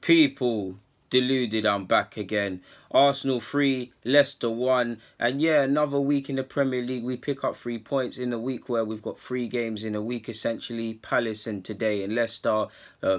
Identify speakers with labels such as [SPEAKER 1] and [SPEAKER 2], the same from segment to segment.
[SPEAKER 1] People, deluded, I'm back again. Arsenal 3, Leicester 1, and yeah, another week in the Premier League. We pick up 3 points in a week where we've got 3 games in a week essentially. Palace and today, and Leicester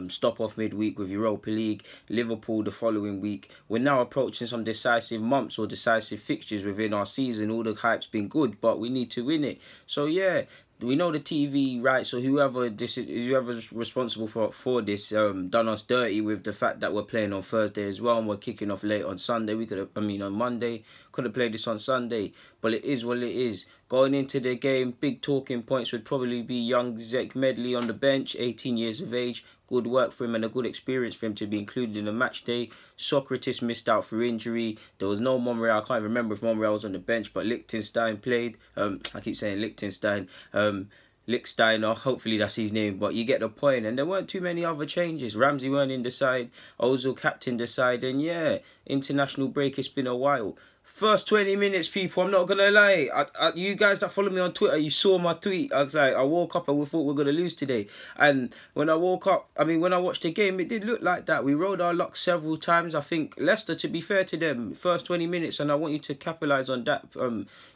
[SPEAKER 1] stop off midweek with Europa League. Liverpool the following week. We're now approaching some decisive months or decisive fixtures within our season. All the hype's been good, but we need to win it. So yeah, we know the TV rights, so whoever's responsible for this done us dirty with the fact that we're playing on Thursday as well, and we're kicking off late on Sunday. On Monday, could have played this on Sunday, but it is what it is. Going into the game, big talking points would probably be young Zek Medley on the bench, 18 years of age. Good work for him and a good experience for him to be included in the match day. Socrates missed out for injury. There was no Monreal. I can't remember if Monreal was on the bench, but Liechtenstein played. I keep saying Liechtenstein. Lichtsteiner, hopefully that's his name, but you get the point. And there weren't too many other changes. Ramsey weren't in the side. Ozil captained the side. And yeah, international break, it's been a while. First 20 minutes, people, I'm not going to lie. You guys that follow me on Twitter, you saw my tweet. I was like, I woke up and we thought we were going to lose today. And when I when I watched the game, it did look like that. We rode our luck several times. I think Leicester, to be fair to them, first 20 minutes, and I want you to capitalise on that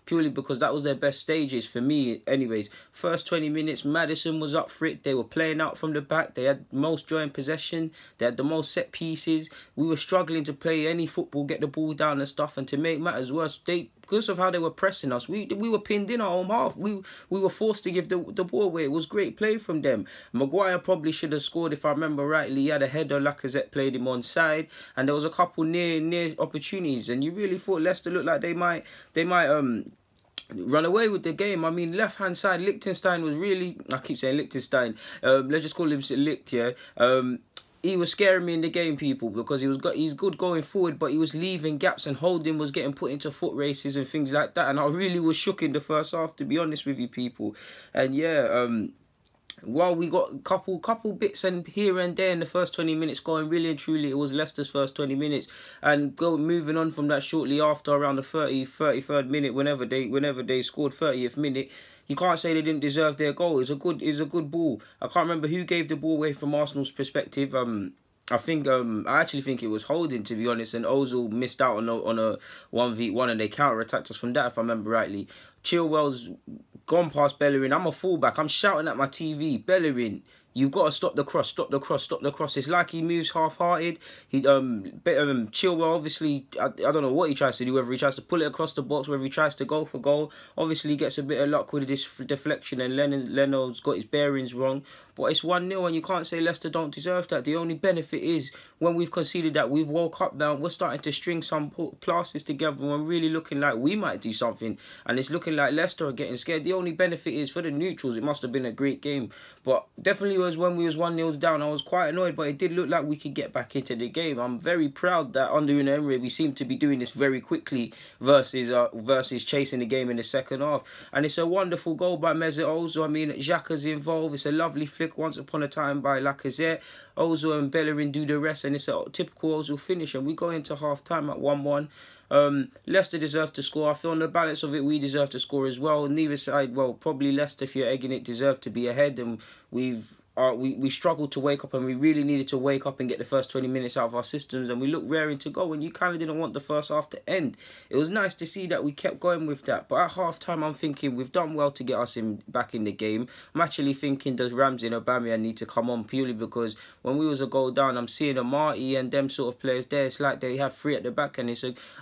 [SPEAKER 1] purely because that was their best stages for me anyways. First 20 minutes, Maddison was up for it. They were playing out from the back. They had most joint possession. They had the most set pieces. We were struggling to play any football, get the ball down and stuff. And to make matters worse, because of how they were pressing us, we were pinned in our own half. We were forced to give the ball away. It was great play from them. Maguire probably should have scored if I remember rightly. He had a header. Lacazette played him on side, and there was a couple near opportunities. And you really thought Leicester looked like they might run away with the game. I mean, left hand side, Liechtenstein was really. I keep saying Liechtenstein. Let's just call him Licht. Yeah. He was scaring me in the game, people, because he's good going forward, but he was leaving gaps, and Holding was getting put into foot races and things like that. And I really was shook in the first half, to be honest with you, people. And yeah, while we got a couple bits and here and there in the first 20 minutes going, really and truly, it was Leicester's first 20 minutes. And moving on from that shortly after, around the 33rd minute, whenever they scored, 30th minute. You can't say they didn't deserve their goal. It's a good ball. I can't remember who gave the ball away from Arsenal's perspective. I actually think it was Holding, to be honest, and Ozil missed out on a 1v1, and they counter-attacked us from that, if I remember rightly. Chilwell's gone past Bellerin. I'm a fullback. I'm shouting at my TV, Bellerin, you've got to stop the cross, stop the cross, stop the cross. It's like he moves half-hearted. Chilwell, obviously, I don't know what he tries to do, whether he tries to pull it across the box, whether he tries to go for goal. Obviously, he gets a bit of luck with this deflection, and Leno's got his bearings wrong. But it's 1-0, and you can't say Leicester don't deserve that. The only benefit is when we've conceded that, we've woke up now, we're starting to string some classes together, and we're really looking like we might do something. And it's looking like Leicester are getting scared. The only benefit is for the neutrals, it must have been a great game. But definitely was when we was 1-0 down, I was quite annoyed, but it did look like we could get back into the game. I'm very proud that under Unai Emery, we seem to be doing this very quickly versus chasing the game in the second half. And it's a wonderful goal by Mesut Özil. I mean, Xhaka's involved. It's a lovely flick once upon a time by Lacazette. Ozil and Bellerin do the rest, and it's a typical Ozil finish, and we go into half-time at 1-1. Leicester deserved to score. I feel on the balance of it, we deserve to score as well. Neither side, well, probably Leicester, if you're egging it, deserved to be ahead, and we struggled to wake up, and we really needed to wake up and get the first 20 minutes out of our systems, and we looked raring to go, and you kind of didn't want the first half to end. It was nice to see that we kept going with that, but at half-time I'm thinking we've done well to get us back in the game. I'm actually thinking, does Ramsey and Aubameyang need to come on, purely because when we was a goal down, I'm seeing Marty and them sort of players there. It's like they have 3 at the back, and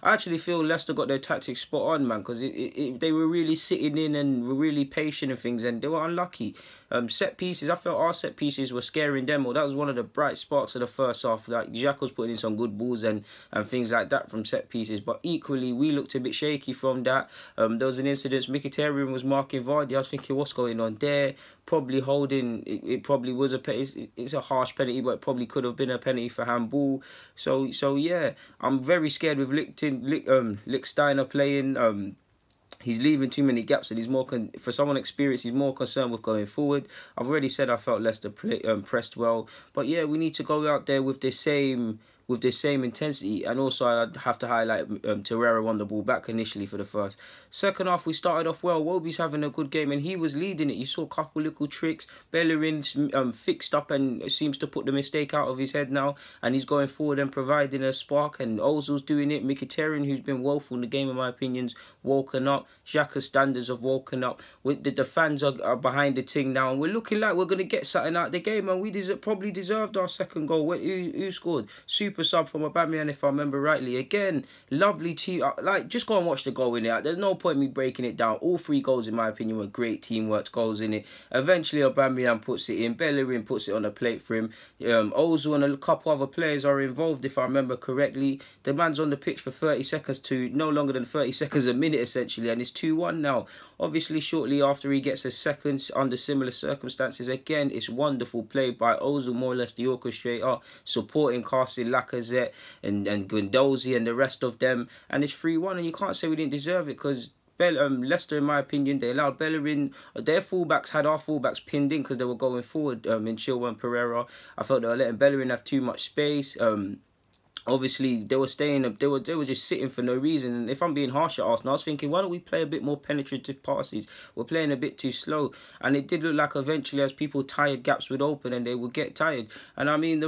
[SPEAKER 1] I actually feel Leicester got their tactics spot on, man, because they were really sitting in and were really patient and things, and they were unlucky. Set pieces, I felt our set pieces were scaring them. That was one of the bright sparks of the first half. Like Jack was putting in some good balls and things like that from set pieces. But equally, we looked a bit shaky from that. There was an incident. Mkhitaryan was marking Vardy. I was thinking, what's going on there? Probably Holding. It probably was it's a harsh penalty, but it probably could have been a penalty for handball. So yeah, I'm very scared with Lichtsteiner playing. He's leaving too many gaps, and he's more for someone experienced. He's more concerned with going forward. I've already said I felt Leicester pressed well, but yeah, we need to go out there with the same with the same intensity. And also, I'd have to highlight Torreira won the ball back initially for the first. Second half, we started off well. Wobie's having a good game, and he was leading it. You saw a couple little tricks. Bellerin's fixed up and seems to put the mistake out of his head now, and he's going forward and providing a spark. And Ozil's doing it. Mkhitaryan, who's been woeful in the game, in my opinion's woken up. Xhaka's standards have woken up. The fans are behind the thing now, and we're looking like we're going to get something out of the game, and we probably deserved our second goal. Who scored? Super sub from Aubameyang, if I remember rightly. Again, lovely team. Like, just go and watch the goal in it. There's no point me breaking it down. All 3 goals, in my opinion, were great teamwork goals in it. Eventually, Aubameyang puts it in. Bellerin puts it on a plate for him. Ozil and a couple other players are involved, if I remember correctly. The man's on the pitch for 30 seconds to no longer than 30 seconds a minute, essentially, and it's 2-1 now. Obviously, shortly after he gets a second under similar circumstances, again, it's wonderful play by Ozil, more or less the orchestrator, supporting Carson, Lacazette, and Guendouzi and the rest of them, and it's 3-1, and you can't say we didn't deserve it, because Leicester, in my opinion, they allowed Bellerin. Their fullbacks had our fullbacks pinned in because they were going forward in Chilwell and Pereira. I felt they were letting Bellerin have too much space. Obviously, they were staying up. They were just sitting for no reason. And if I'm being harsh at Arsenal, I was thinking, why don't we play a bit more penetrative passes? We're playing a bit too slow, and it did look like eventually, as people tired, gaps would open and they would get tired. And I mean,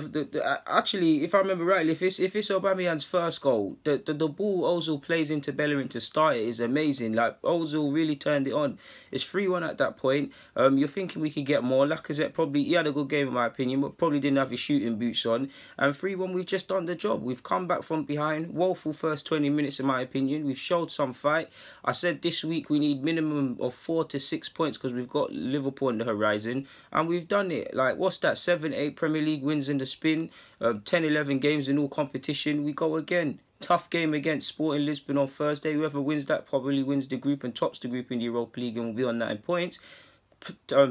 [SPEAKER 1] actually, if I remember rightly, if it's Aubameyang's first goal, the ball Ozil plays into Bellerin to start it is amazing. Like, Ozil really turned it on. It's 3-1 at that point. You're thinking we could get more. Lacazette he had a good game in my opinion, but probably didn't have his shooting boots on. And 3-1, we've just done the job. We've come back from behind. Woeful first 20 minutes, in my opinion. We've showed some fight. I said this week we need minimum of 4 to 6 points because we've got Liverpool on the horizon. And we've done it. Like, what's that? 7, 8 Premier League wins in the spin. 10, 11 games in all competition. We go again. Tough game against Sporting Lisbon on Thursday. Whoever wins that probably wins the group and tops the group in the Europa League and will be on 9 points.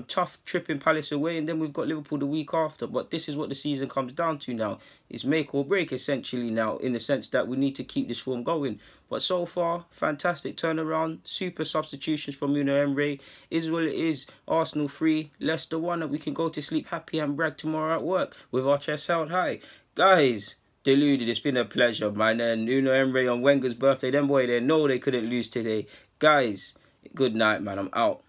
[SPEAKER 1] Tough trip in Palace away, and then we've got Liverpool the week after. But this is what the season comes down to now. It's make or break, essentially, now, in the sense that we need to keep this form going. But so far, fantastic turnaround, super substitutions from Unai Emery. Is what it is. Arsenal 3, Leicester 1, and we can go to sleep happy and brag tomorrow at work with our chest held high. Guys, deluded, it's been a pleasure, man. And Unai Emery on Wenger's birthday, them boy, they know they couldn't lose today. Guys, good night, man. I'm out.